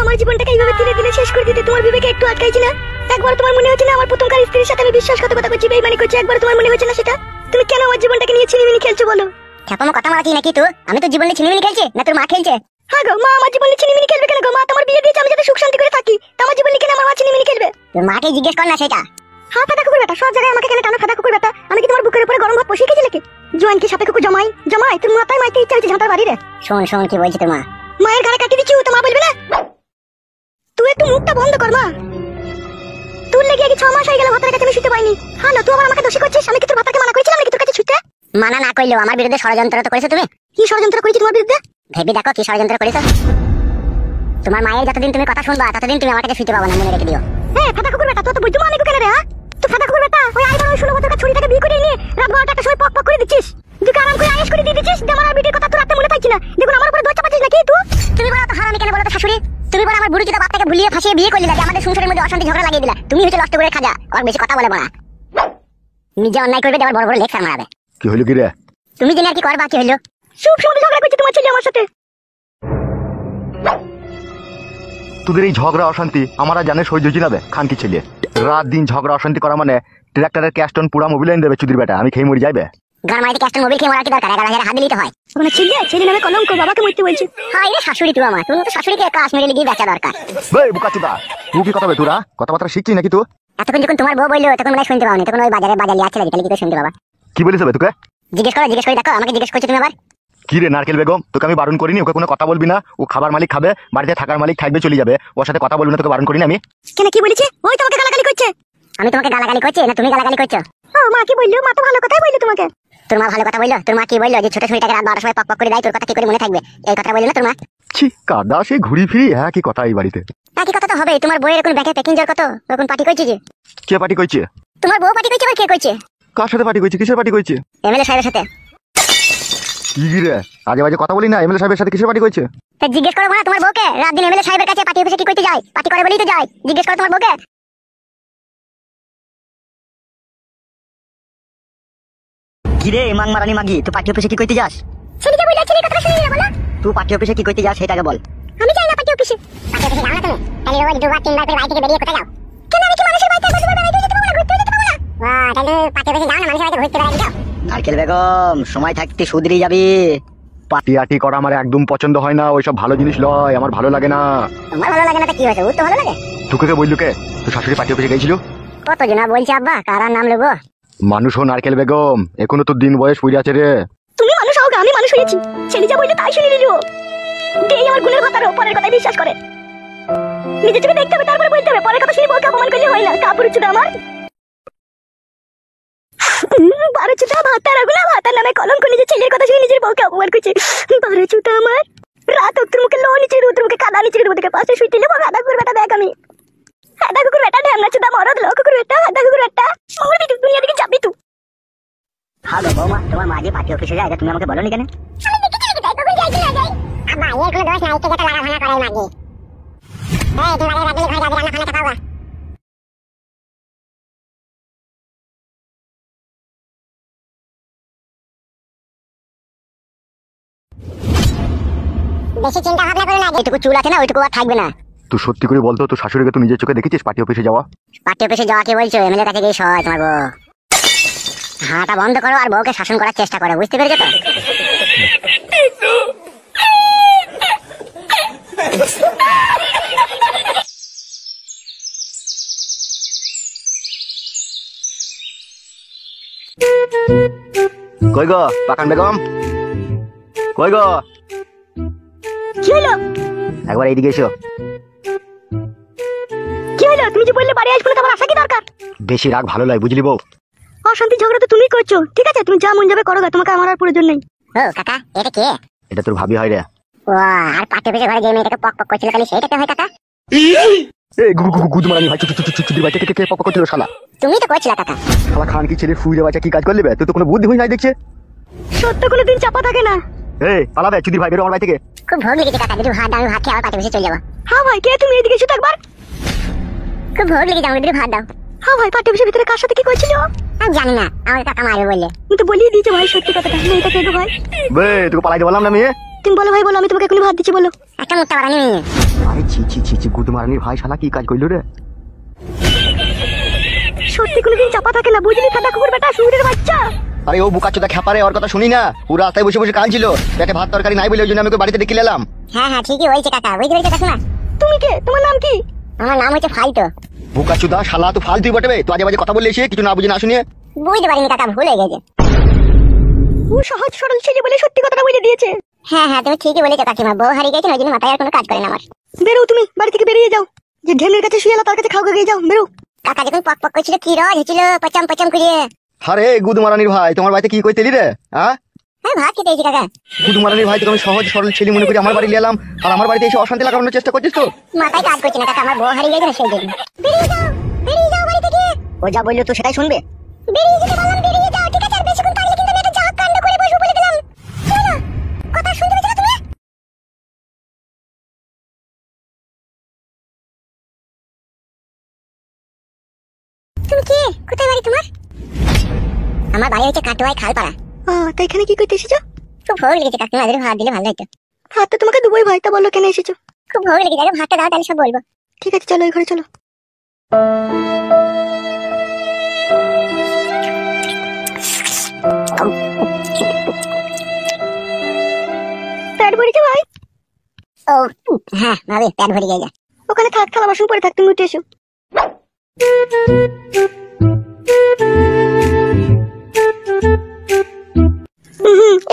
আমার জীবনটাকে এইভাবে ধীরে ধীরে শেষ করে দিতে তোমার বিবেকে একটু আটকাইছি না? একবার তোমার মনে হচ্ছে না আমার প্রথমকার স্ত্রীর সাথে আমি বিশ্বাসঘাতকতা করছি, বেইমানি করছি? একবার তোমার মনে হচ্ছে না সেটা? তুমি কেন আমার জীবনটাকে নিয়ে ছিনিমিনি খেলছো বলো? খ্যাপামো কথা মারাচ্ছি নাকি তুই? আমি তো জীবনে ছিনিমিনি খেলছি না, তোর মা খেলছে? হ্যাঁ গো, মা আমার জীবনে ছিনিমিনি খেলবে কেন গো? মা তোমার বিয়ে দিয়েছে আমি যাতে সুখ শান্তি করে থাকি, তা আমার জীবনে কেন আমার মা ছিনিমিনি খেলবে? তোর মাকে জিজ্ঞেস কর না সেটা। হ্যাঁ ফাদা কুকুর বেটা, সব জায়গায় আমাকে কেন টানো ফাদা কুকুর বেটা? আমি কি তোমার বুকের উপরে গরম ভাত বসিয়ে খেয়েছি নাকি? জোয়ান কি সাপে কুকুর জমাই জমাই? তোর মাথায় মাইতে ইচ্ছা হচ্ছে ঝাঁটার বাড়ি রে। শোন শোন কি বলছি তোর মা। মায়ের ঘাড়ে কাটি দিচ্ছি, তো মা বলবে না? তুই একটু মুখটা বন্ধ কর মা। তোর লেগে আগে 6 মাস হয়ে গেল ভাতার কাছে আমি শুতে পাইনি। হ্যাঁ না, তুই আবার আমাকে দোষী করছিস? আমি কি তোর ভাতাকে মানা করেছিলাম নাকি তোর কাছে শুতে? মানা না করলেও আমার বিরুদ্ধে ষড়যন্ত্র তো করেছো তুমি। কি ষড়যন্ত্র করেছি তোমার বিরুদ্ধে? ভেবে দেখো কি ষড়যন্ত্র করেছো। তোমার মায়ের যতদিন তুমি কথা শুনবা ততদিন তুমি আমার কাছে শুতে পাবো না, মনে রেখে দিও। হ্যাঁ ফাদা কুকুর বেটা, তুই তো বুঝতে মানিকো কেন রে? হ্যাঁ তুই ফাদা কুকুর বেটা, ওই আইবার ওই 16 বছরের ছুরিটাকে বিয়ে করে নিয়ে রাত 12টার সময় পক পক করে দিচ্ছিস। তুই আরাম করে আয়েশ করে দিয়ে দিচ্ছিস, যে আমার আর বিটির কথা তোর রাতে মনে পাইছি না। দেখুন আমার উপরে দোষ চাপাচ্ছিস নাকি তুই? তুমি বলো তো হারামি কেন বলো তো শাশুড়ি? তুমি বলো আমার বুড়ি চোদা বাপটাকে ভুলিয়ে ফাঁসিয়ে বিয়ে করলি, লাগে আমাদের সংসারের মধ্যে অশান্তি ঝগড়া লাগিয়ে দিলা। তুমি হচ্ছে নষ্ট করে খাজা, আর বেশি কথা বলে না। নিজে অন্যায় করবে, আবার বড় বড় লেকচার মারাবে। কি হইলো কি রে? তুমি জেনে আর কি করবা? কি হইলো? সব সময় ঝগড়া করছিস তোমার ছেলে আমার সাথে। তোদের এই ঝগড়া অশান্তি আমার আর জানে সহ্য হচ্ছে না বে। খানকি ছেলে রাত দিন ঝগড়া অশান্তি করা মানে ট্রাক্টরের ক্যাস্টন পুরা মোবিল এনে দেবে চুদির বেটা। আমি খেয়ে মরে যাইবে। গান মাইতে ক্যাস্টন মোবিল খেয়ে মরার কি দরকার? 11,000 হাত দিলেই তো হয়। তোমার ছেলে ছেলে নামে কলঙ্ক, বাবাকে মরতে বলছি। হাই রে শাশুড়ি তুই আমার, তুমি তো শাশুড়িকে কাশ্মীরে লিগিয়ে বেচা দরকার। এই বুকাচুদা, তুই কি কথা বে? তোরা কথাবার্তা শিখছিস নাকি তুই? এতক্ষণ যখন তোমার বউ বললো তখন মনে শুনতে পাওনি, তখন ওই বাজারে বাজালি আছে লাগি, তাহলে কি করে শুনতে পাবা? কি বলিস বে তোকে? জিজ্ঞেস করে দেখো, আমাকে জিজ্ঞেস করছো তুমি আবার। কি রে নারকেল বেগম, তোকে আমি বারণ করিনি ওকে কোনো কথা বলবি না? ও খাবার মালিক খাবে, বাড়িতে থাকার মালিক থাকবে, চলে যাবে। ওর সাথে কথা বলবি না, তোকে বারণ করিনি আমি? কেন কি বলেছে? ওই তোমাকে গালাগালি করছে। আমি তোমাকে গালাগালি করছি না তুমি গালাগালি করছো? ও মা কি বললো? মা তো ভালো কথাই বললো তোমাকে। তোর মা ভালো কথা বললো? তোর মা কি বললো যে ছোট ছুরিটাকে রাত 12টার সময় পক পক করে দেয়, তোর কথা কি করে মনে থাকবে? এই কথা বললো না তোর মা? ছি কাদা সে ঘুরি ফিরি একই কথা এই বাড়িতে। একই কথা তো হবে। তোমার বইয়ের এখন ব্যাকে প্যাকিং কত এখন পার্টি করছে যে? কে পার্টি করছে? তোমার বউ পার্টি করছে, আবার কে করছে? কার সাথে পার্টি করছে? কিসের পার্টি করছে? এমএলএ সাহেবের সাথে। কি রে আজে বাজে কথা বলি না। এমএলএ সাহেবের সাথে কিসের পার্টি করছে? তা জিজ্ঞেস করো না তোমার বউকে, রাত দিন এমএলএ সাহেবের কাছে পার্টি অফিসে কি করতে যায়? পার্টি করে বলেই তো যায়। জিজ্ঞেস করো তোমার বউকে। কি রে মাং মারানি মাগি, তুই পার্টি অফিসে কি করতে যাস? ছেলেকে বললে ছেলে কথা শুনে না বলো। তুই পার্টি অফিসে কি করতে যাস সেটাকে বল। আমি যাই না পার্টি অফিসে। পার্টি অফিসে যাও না তুমি? তাহলে রোজ দুবার তিনবার করে বাড়ি থেকে বেরিয়ে কোথায় যাও? কেন আমি কি মানুষের বাড়িতে একবার দুবার বেরিয়ে যেতে পারবো না? ঘুরতে যেতে পারবো না? বাহ, তাহলে পার্টি অফিসে যাও না, মানুষের বাড়িতে ঘুরতে বেড়াতে যাও? নারকেল বেগম সময় থাকতে সুধরে যাবি। পার্টি আটি করা আমার একদম পছন্দ হয় না। ওইসব ভালো জিনিস লয়, আমার ভালো লাগে না। তোমার ভালো লাগে না তো কি হয়েছে? ও তো ভালো লাগে। তোকে কে বললো কে? তোর শাশুড়ি পার্টি অফিসে গেছিল? কত জনা বলছে আব্বা, কার নাম নেবো? মানুষ হো নারকেল বেগম, এখনো তোর দিন বয়স পড়ে আছে রে। তুমি মানুষ হও, আমি মানুষ হয়েছি। ছেলে যা বললো তাই শুনে নিলো। এই আমার গুণের কথা পরের কথায় বিশ্বাস করে। নিজের চোখে দেখতে হবে, তারপরে বলতে হবে। পরের কথা শুনে বউকে অপমান করলে হয় না। কাপড় চুদা আমার বারো চুদা ভাতার আগুনা, ভাতার নামে কলঙ্ক। নিজের ছেলের কথা শুনে নিজের বউকে অপমান করছে। বারো চুদা আমার। রাত তোর মুখে লো নিচে তোর মুখে কাদা নিচে দেবো, থেকে পাশে শুইতে নেবো। হাদা কুকুর বেটা দেখ আমি। হাদা কুকুর বেটা ঢ্যামনা চুদা মরদ লো কুকুর বেটা। হাদা কুকুর বেটা মরবি তুই, দুনিয়া থেকে যাবি তুই। হ্যালো বৌমা, তোমার মা যে পার্টি অফিসে যায় তুমি আমাকে বলোনি কেন? আমি দেখেছি নাকি তাই কখন যাই কি না যাই? আব্বা এর কোনো দোষ নাই, এটা যেটা লাগা ভাঙা করাই মাগি। এই তুমি বাড়ির রাখলে ঘরে যাবে, রান্না খানা খাওয়া। বেশি চিন্তা ভাবনা করো না, যেটুকু চুল আছে না ওইটুকু আর থাকবে না। তুই সত্যি করে বলতো, তোর শাশুড়িকে তুই নিজের চোখে দেখেছিস পার্টি অফিসে যাওয়া? পার্টি অফিসে যাওয়া কি বলছো? এমএলএ কাছে গিয়ে সয় তোমার বউ। হাঁটা বন্ধ করো আর বউকে শাসন করার চেষ্টা করো, বুঝতে পেরেছো তো? কই গো পাকান বেগম, কই গো? কি হলো? একবার এইদিকে এসো। কি হলো? তুমি যে বললে বাড়ি আসবে না, তোমার আসা কি দরকার? বেশি রাগ ভালো নয়, বুঝলি বউ? অশান্তি ঝগড়া তো তুমি করছো, ঠিক আছে? তুমি যা মন যাবে করো, তোমাকে আমার আর প্রয়োজন নেই। ও কাকা, এটা কে? এটা তোর ভাবি হয় রে। ও আর পার্টি অফিসে ঘরে যে মেয়েটাকে পক পক করছিল খালি সেইটাকে হয় কাকা? এই গুদ মারানি ভাই, চুটি ভাই কে পক করছিল শালা? তুমি তো করছিলে কাকা। শালা খান কি ছেলে ফুইরে বাচ্চা কি কাজ করলি বে? তুই তো কোনো বুদ্ধি হই নাই দেখছে। সত্য কোনোদিন চাপা থাকে না। এই পালাবে চুদি ভাই, বেরো আমার বাড়ি থেকে। খুব ভোগ লেগেছে কাকা, যদি ভাত দাও আমি ভাত খেয়ে আবার পার্টি অফিসে চলে যাবো। হ্যাঁ ভাই, কে তুমি? এদিকে এসো তো একবার। খুব ভোগ লেগেছে আমাকে, যদি ভাত দাও। হ্যাঁ ভাই, পার্টি অফিসের ভিতরে কার সাথে কি করছিল? আমি জানি না, আমাকে কাকা মারবে বললে। তুমি তো বলিয়ে দিয়েছো ভাই সত্যি কথাটা। মেয়েটা কে গো ভাই? বে তোকে পালাইতে বললাম না মেয়ে। তুমি বলো ভাই, বলো। আমি তোমাকে এখনই ভাত দিচ্ছি, বলো। একটা মুখটা বাড়ানি মেয়ে। আরে ছি ছি ছি ছি, গুদমারানির ভাই শালা কি কাজ করলো রে? সত্যি কোনোদিন চাপা থাকে না, বুঝলি ফাটা কুকুর বেটা শুয়োরের বাচ্চা। আরে ও বুকাচোদা খ্যাপারে, ওর কথা শুনি না। পুরো রাস্তায় বসে বসে কাঁদছিল, পেটে ভাত তরকারি নাই বলে ওই জন্য আমি ওকে বাড়িতে ডেকে এলাম। হ্যাঁ হ্যাঁ ঠিকই হয়েছে কাকা, বুঝতে পেরেছো কাকিমা? তুমি কে? তোমার নাম কি? আমার নাম হচ্ছে ফালতু। বুকাচোদা শালা তো ফালতুই বটে, তো আজে বাজে কথা বললে এসে কিছু না বুঝে না শুনিয়ে। বুঝতে পারিনি কাকা, ভুল হয়ে গেছে। ও সহজ সরল ছেলে বলে সত্যি কথাটা বলে দিয়েছে। হ্যাঁ হ্যাঁ তুমি ঠিকই বলেছো কাকিমা, বউ হারিয়ে গেছে ওই জন্য মাথায় আর কোনো কাজ করে না আমার। বেরো তুমি বাড়ি থেকে, বেরিয়ে যাও। যে ঢেলের কাছে শুয়ে এলো তার কাছে খাওয়া গিয়ে যাও, বেরো। কাকা যখন পক পক করছিল কি রজ হচ্ছিল পচাম পচাম করে। আরে গুদমারানির ভাই, তোমার বাড়িতে কি কইতেলি রে? হ্যাঁ হ্যাঁ ভাত খেতে এসেছি কাকা। গুদমারানির ভাই, তোকে আমি সহজ সরল ছেলে মনে করি আমার বাড়ি নিয়ে এলাম, আর আমার বাড়িতে এসে অশান্তি লাগানোর চেষ্টা করছিস তো? মাথায় কাজ করছে না কাকা, আমার বউ হারিয়ে গেছে না সেই জন্য। বেরিয়ে যাও বাড়ি থেকে। ও যা বললো তো সেটাই শুনবে। বেরিয়ে যেতে বললাম, বেরিয়ে যাও, ঠিক আছে? আর বেশিক্ষণ থাকলে কিন্তু আমি একটা জাহাজ কাণ্ড করে বসবো বলে দিলাম। কি হলো? কথা শুনতে পেয়েছো না তুমি? তুমি কে? কোথায় বাড়ি তোমার? আমার বাড়ি হচ্ছে কাটোয়ায় খালপাড়া। তা এখানে কি করতে এসেছো? খুব ভোগ লেগেছে কাকিমা, আদের ভাত দিলে ভালো হতো। ভাত তো তোমাকে দুবোই ভাই, তা বললো কেন এসেছো? খুব ভোগ লেগেছে, আগে ভাতটা দাও তাহলে সব বলবো। ঠিক আছে চলো, এই ঘরে চলো। পেট ভরেছে ভাই? ও হ্যাঁ ভাবি, পেট ভরে গেছে। ওখানে থাক, থালা বাসন পরে থাক, তুমি উঠে এসো।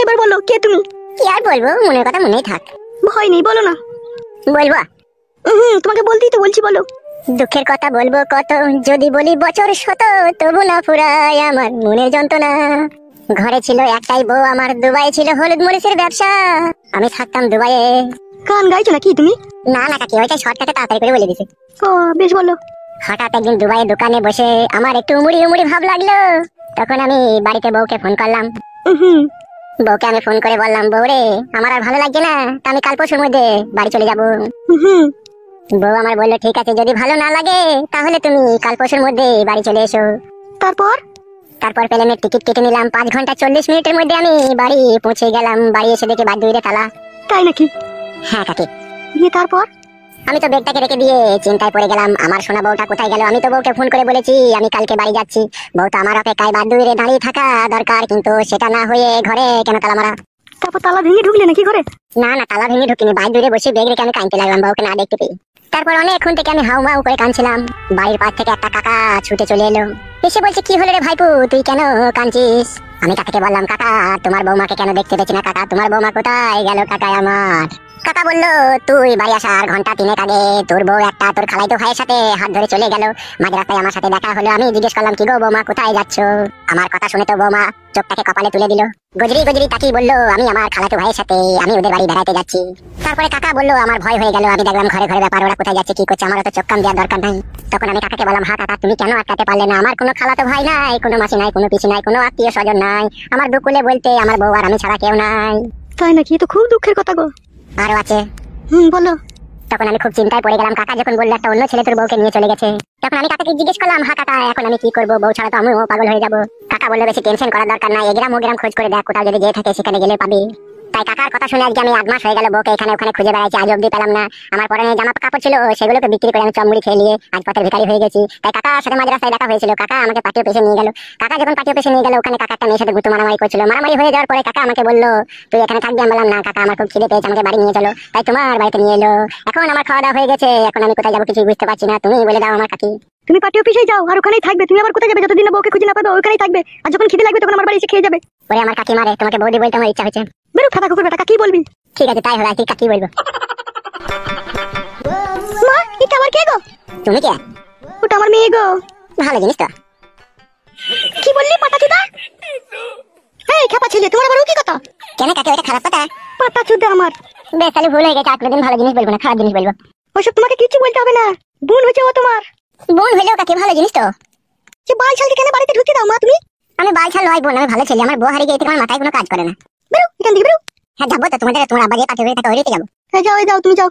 এবার বলো কে তুমি? কি আর বলবো, মনের কথা মনেই থাক। ভয় নেই, বলো না। বলবো? তোমাকে বলতেই তো বলছি, বলো। দুঃখের কথা বলবো কত, যদি বলি বছর শত, তবু না ফুরায় আমার মনের যন্ত্রণা। ঘরে ছিল একটাই বউ আমার, দুবাই ছিল হলুদ মরিচের ব্যবসা, আমি থাকতাম দুবাইয়ে। গান গাইছো নাকি তুমি? না না কাকি, ওইটাই শর্টকাটে তাড়াতাড়ি করে বলে দিছি। ও বেশ, বলো। হঠাৎ একদিন দুবাইয়ের দোকানে বসে আমার একটু উমুড়ি উমুড়ি ভাব লাগলো, তখন আমি বাড়িতে বউকে ফোন করলাম। বউকে আমি ফোন করে বললাম, বউ রে আমার আর ভালো লাগছে না, তা আমি কাল পরশুর মধ্যে বাড়ি চলে যাবো। বউ আমার বললো ঠিক আছে, যদি ভালো না লাগে তাহলে তুমি কাল পরশুর মধ্যে বাড়ি চলে এসো। তারপর প্লেনের টিকিট কেটে নিলাম, 5 ঘন্টা 40 মিনিটের মধ্যে আমি বাড়ি পৌঁছে গেলাম। বাড়ি এসে দেখে বাদ দুইরে তালা। তাই নাকি? হ্যাঁ কাকি। দিয়ে তারপর? আমি তো ব্যাগটাকে রেখে দিয়ে চিন্তায় পড়ে গেলাম, আমার সোনা বউটা কোথায় গেল? আমি তো বউকে ফোন করে বলেছি আমি কালকে বাড়ি যাচ্ছি, বউ তো আমার অপেক্ষায় বাদ দুইরে দাঁড়িয়ে থাকা দরকার, কিন্তু সেটা না হয়ে ঘরে কেন তালা মারা? তারপর তালা ভেঙে ঢুকলে নাকি ঘরে? না না, তালা ভেঙে ঢুকিনি, বাদ দূরে বসে ব্যাগ রেখে আমি কাঁদতে লাগলাম বউকে না দেখতে পেয়ে। তারপর অনেকক্ষণ থেকে আমি হাউ মাউ করে কাঁদছিলাম। বাড়ির পাশ থেকে একটা কাকা ছুটে চলে এলো, এসে বলছে কি হলো রে ভাইপু, তুই কেন কাঁদছিস? আমি কাকাকে বললাম, কাকা তোমার বৌমাকে কেন দেখতে পেয়েছি না কাকা, তোমার বৌমা কোথায় গেল কাকা আমার? কাকা বললো, তুই বাড়ি আসার ঘন্টা 3 আগে তোর বউ একটা তোর খালাইতো ভাইয়ের সাথে হাত ধরে চলে গেল, মাঝ রাস্তায় আমার সাথে দেখা হলো। আমি জিজ্ঞেস করলাম, কি গো বৌমা কোথায় যাচ্ছ? আমার কথা শুনে তো বৌমা চোখটাকে কপালে তুলে দিল, গজরি গজরি তাকিয়ে বললো, আমি আমার খালাতো ভাইয়ের সাথে আমি ওদের বাড়ি বেড়াতে যাচ্ছি। তারপরে কাকা বললো, আমার ভয় হয়ে গেল, আমি দেখলাম ঘরে ঘরে ব্যাপার, ওরা কোথায় যাচ্ছে কি করছে আমার তো চোখ কান দেওয়ার দরকার নাই। তখন আমি কাকাকে বললাম, হ্যাঁ কাকা তুমি কেন আটকাতে পারলে না? আমার কোনো খালাতো ভাই নাই, কোনো মাসি নাই, কোনো পিসি নাই, কোনো আত্মীয় স্বজন নাই, আমার দুকুলে বলতে আমার বউ আর আমি ছাড়া কেউ নাই। তাই নাকি? তো খুব দুঃখের কথা গো। আরো আছে। বলো। তখন আমি খুব চিন্তায় পড়ে গেলাম, কাকা যখন বললো একটা অন্য ছেলে তোর বউকে নিয়ে চলে গেছে, তখন আমি কাকাকে জিজ্ঞেস করলাম, হ্যাঁ কাকা এখন আমি কি করবো, বউ ছাড়া তো আমিও পাগল হয়ে যাবো। কাকা বললো, বেশি টেনশন করার দরকার নাই, এগ্রাম ওগ্রাম খোঁজ করে দেখ, কোথাও যদি যেয়ে থাকে সেখানে গেলে পাবি। তাই কাকার কথা শুনে আজকে আমি 8 মাস হয়ে গেল বউকে এখানে ওখানে খুঁজে বেড়াচ্ছি, আজ অব্দি পেলাম না। আমার পরনে জামা কাপড় ছিল সেগুলোকে বিক্রি করে আমি চমড়ি খেয়ে নিয়ে আজ পথের ভিখারি হয়ে গেছি। তাই কাকার সাথে মাঝ রাস্তায় দেখা হয়েছিল, কাকা আমাকে পার্টি অফিসে নিয়ে গেল। কাকা যখন পার্টি অফিসে নিয়ে গেল, ওখানে কাকা একটা মেয়ের সাথে গুতো মারামারি করছিল, মারামারি হয়ে যাওয়ার পরে কাকা আমাকে বললো, তুই এখানে থাকবি? আমি বললাম, না কাকা আমার খুব খিদে পেয়েছে, আমাকে বাড়ি নিয়ে চলো। তাই তোমার বাড়িতে নিয়ে এলো। এখন আমার খাওয়া দাওয়া হয়ে গেছে, এখন আমি কোথায় যাবো কিছুই বুঝতে পারছি না, তুমি বলে দাও আমার কাকি। তুমি পার্টি অফিসে যাও আর ওখানেই থাকবে, তুমি আবার কোথায় যাবে? যতদিন না বউকে খুঁজে না পাবে ওখানেই থাকবে, আর যখন খিদে লাগবে তখন আমার বাড়ি এসে খেয়ে যাবে। ওরে আমার কাকি মারে, তোমাকে বৌদি বলতে আমার ইচ্ছা হয়েছে। বেরো ফাটা কুকুর বেটা, কি বলবি? ঠিক আছে তাই হবে, আর কি কাকি বলবো। মা এটা আবার কে গো? তুমি কে? ওটা আমার মেয়ে গো। ভালো জিনিস তো। কি বললি পাটাচুদা? এই খেপা ছেলে, তোমার আবার ও কি কথা? কেন কাকে, ওটা খারাপ কথা? পাটাচুদা আমার। বেশ তাহলে ভুল হয়ে গেছে, আর কোনোদিন ভালো জিনিস বলবো না, খারাপ জিনিস বলবো। ওসব তোমাকে কিছু বলতে হবে না, বোন হয়েছে ও তোমার। বোন হইলেও কাকে ভালো জিনিস তো। যে বাল ছালকে কেন বাড়িতে ঢুকতে দাও মা তুমি? আমি বাল ছাল নয় বোন, আমি ভালো ছেলে, আমার বউ হারিয়ে গিয়ে আমার মাথায় কোনো কাজ করে না। বেরো এখান থেকে, বেরো। হ্যাঁ যাবো তো, তোমার আব্বা যে পাঠিয়ে থাকে ওইটাই যাবো। যাও যাও, তুমি যাও।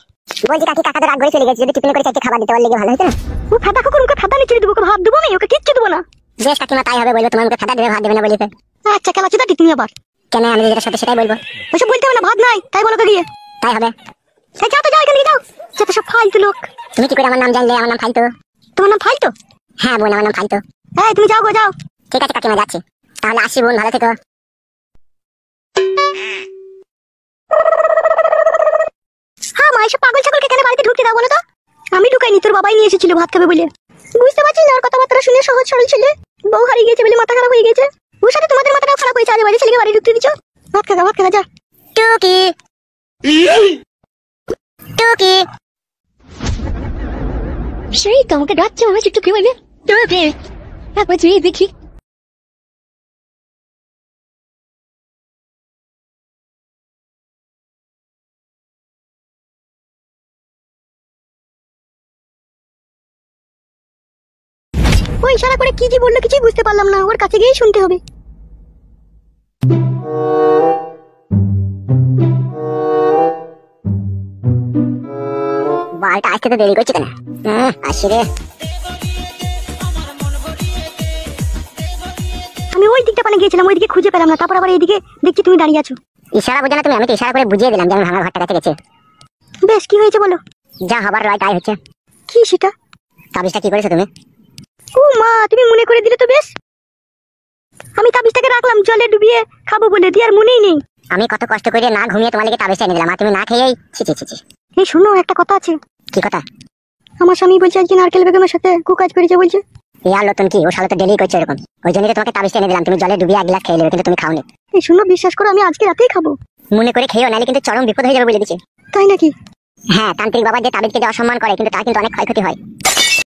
বলছি কাকি কাকা তো রাগ করে চলে গেছে, যদি টিফিন করে চাইতে খাবার দিতে পারলে ভালো হতো না। ও ফাটা কুকুর, ওকে ফাটা নিচে দেবো, ওকে ভাত দেবো আমি, ওকে কিচ্ছু দেবো না। বেশ কাকিমা তাই হবে, বলবো তোমার মুখে ফাটা দেবে ভাত দেবে না বলিতে। আচ্ছা খেলাচুদা তুমি আবার। কেন আমি যেটা সত্যি সেটাই বলবো। ওসব বলতে হবে না, ভাত নাই তাই বলো তো গিয়ে। তাই হবে। যাও তো, যাও এখান থেকে যাও, যত সব ফালতু লোক। তুমি কি করে আমার নাম জানলে? আমার নাম ফালতু। তোমার নাম ফালতু? হ্যাঁ বোন, আমার নাম ফালতু। এই তুমি যাও গো, যাও। ঠিক আছে কাকিমা, যাচ্ছি। তাহলে আসি বোন, ভালো থেকো। হ্যাঁ মা, এসব পাগল ছাগলকে কেন বাড়িতে ঢুকতে দাও বলো তো? আমি ঢুকাইনি, তোর বাবাই নিয়ে এসেছিল ভাত খাবে বলে। বুঝতে পারছিস না ওর কথাবার্তা শুনে সহজ সরল ছেলে, বউ হারিয়ে গেছে বলে মাথা খারাপ হয়ে গেছে। ওর সাথে তোমাদের মাথাটাও খারাপ হয়েছে, আজ বাড়ি ছেলেকে বাড়ি ঢুকতে দিচ্ছ। ভাত খাগা, ভাত খাগা, যা। টুকি টুকি, সেই তো আমাকে ডাকছে, আমার একটু কি বলবে? টুকি, একবার তুই দেখি। ও ইশারা করে কি যে বললো কিছুই বুঝতে পারলাম না, ওর কাছে গিয়েই শুনতে হবে। বালটা আসতে তো দেরি করছে কেন? আসি রে। আমি ওই দিকটা পানে গিয়েছিলাম, ওইদিকে খুঁজে পেলাম না, তারপর আবার এইদিকে দেখছি তুমি দাঁড়িয়ে আছো। ইশারা বুঝে না তুমি? আমি তো ইশারা করে বুঝিয়ে দিলাম যে আমি ভাঙা ঘরটা কাছে গেছে। বেশ, কি হয়েছে বলো? যা হবার রয় তাই হচ্ছে। কি সেটা? তাবিজটা কি করেছো তুমি? ও মা, তুমি মনে করে দিলে তো বেশ। আমি তাবিজটাকে রাখলাম জলে ডুবিয়ে খাবো বলে, দিয়ে আর মনেই নেই। আমি কত কষ্ট করে না ঘুমিয়ে তোমার লেগে তাবিজটা এনে দিলাম, আর তুমি না খেয়েই ছি ছি ছি ছি। এই শুনো, একটা কথা আছে। কি কথা? আমার স্বামী বলছে আজকে নারকেল বেগমের সাথে কুকাজ করেছে বলছে। ইয়ার নতুন কি? ও শালা তো ডেলি করছে এরকম। ওই জন্যই তো তোমাকে তাবিজটা এনে দিলাম, তুমি জলে ডুবিয়ে এক গ্লাস খেয়ে নেবে, কিন্তু তুমি খাওনি। এই শুনো, বিশ্বাস করো আমি আজকে রাতেই খাবো। মনে করে খেয়েও, নাহলে কিন্তু চরম বিপদ হয়ে যাবে বলে দিচ্ছি। তাই নাকি? হ্যাঁ, তান্ত্রিক বাবা যে তাবিজকে যে অসম্মান করে, কিন্তু তার কিন্তু অনেক ক্ষয়ক্ষতি হয়।